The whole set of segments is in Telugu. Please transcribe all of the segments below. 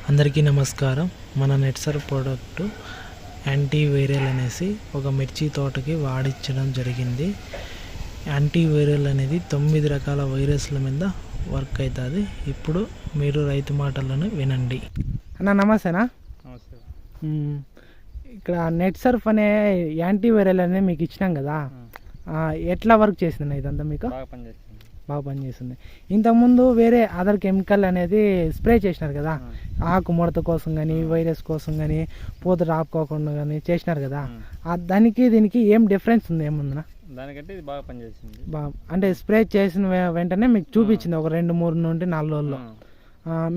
అందరికీ నమస్కారం. మన నెట్సర్ ప్రోడక్ట్ యాంటీవైరల్ అనేసి ఒక మిర్చి తోటకి వాడించడం జరిగింది. యాంటీవైరల్ అనేది 9 రకాల వైరస్ల మీద వర్క్ అవుతుంది. ఇప్పుడు మీరు రైతు మాటలను వినండి. అన్న నమస్తేనా. నమస్తే. ఇక్కడ నెట్సర్ఫ్ అనే యాంటీవైరల్ అనేది మీకు ఇచ్చినాం కదా, ఎట్లా వర్క్ చేసింది ఇదంతా? మీకు బాగా పనిచేస్తుంది. ఇంతకుముందు వేరే అదర్ కెమికల్ అనేది స్ప్రే చేసినారు కదా, ఆకు ముడత కోసం కానీ వైరస్ కోసం కానీ పూత రాపుకోకుండా కానీ చేసినారు కదా, దానికి దీనికి ఏం డిఫరెన్స్ ఉంది? ఏముందా? దానికంటే ఇది బాగా పనిచేసింది. అంటే స్ప్రే చేసిన వెంటనే మీకు చూపించింది ఒక 2-3 నుండి 4 రోజుల్లో.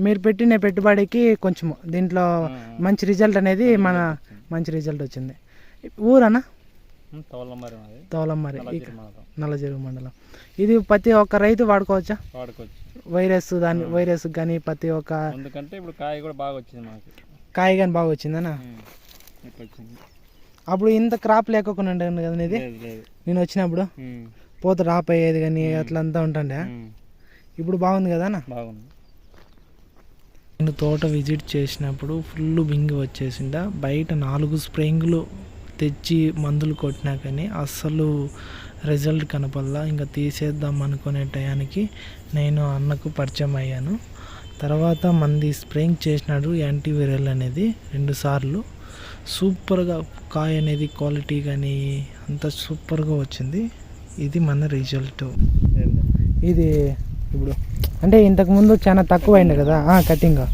మీరు పెట్టిన పెట్టుబడికి కొంచెం దీంట్లో మంచి రిజల్ట్ అనేది మంచి రిజల్ట్ వచ్చింది. ఊరన్నా తోలమ్మరి, నల్లజెరువు మండలం. ఇది ప్రతి ఒక్క రైతు వాడుకోవచ్చా? వాడుకోవచ్చు. వైరస్ కానీ ప్రతి ఒక్క, ఎందుకంటే ఇప్పుడు కాయ కూడా బాగా వచ్చింది, మాకు కాయ కానీ బాగా వచ్చిందనా? అప్పుడు ఇంత క్రాప్ లేకుండా ఉండే కదా ఇది, నేను వచ్చినప్పుడు పూత రాపోయేది కానీ అట్లంతా ఉంటుండే. ఇప్పుడు బాగుంది కదా అన్న? బాగుంది. నేను తోట విజిట్ చేసినప్పుడు ఫుల్ బింగి వచ్చేసిందా. బయట 4 స్ప్రేయింగ్లు తెచ్చి మందులు కొట్టినా కానీ అస్సలు రిజల్ట్ కనపల్లా. ఇంకా తీసేద్దాం అనుకునే టయానికి నేను అన్నకు పరిచయం అయ్యాను. తర్వాత మంది స్ప్రేయింగ్ చేసినాడు యాంటీవైరల్ అనేది 2 సార్లు. సూపర్గా కాయ అనేది క్వాలిటీ కానీ అంత సూపర్గా వచ్చింది. ఇది మన రిజల్ట్. ఇది ఇప్పుడు అంటే ఇంతకుముందు చాలా తక్కువ అయింది కదా కటింగ్,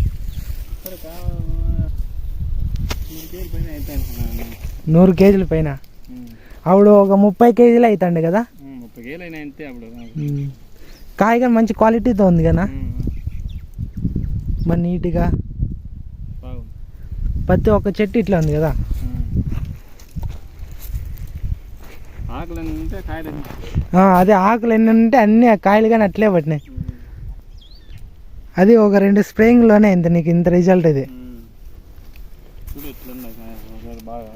100 కేజీల పైన. అప్పుడు ఒక 30 కేజీలు అవుతాండి కదా. 30 కేజీలు అయినా అంతే. అప్పుడు కాయ కానీ మంచి క్వాలిటీతో ఉంది కదా, మరి నీట్గా ప్రతి ఒక్క చెట్టు ఇట్లా ఉంది కదా. అదే ఆకులు ఎన్ని ఉంటే అన్ని కాయలు కానీ అట్లే పట్టినాయి. అది ఒక 2 స్ప్రేయింగ్లోనే నీకు ఇంత రిజల్ట్. ఇది బాగా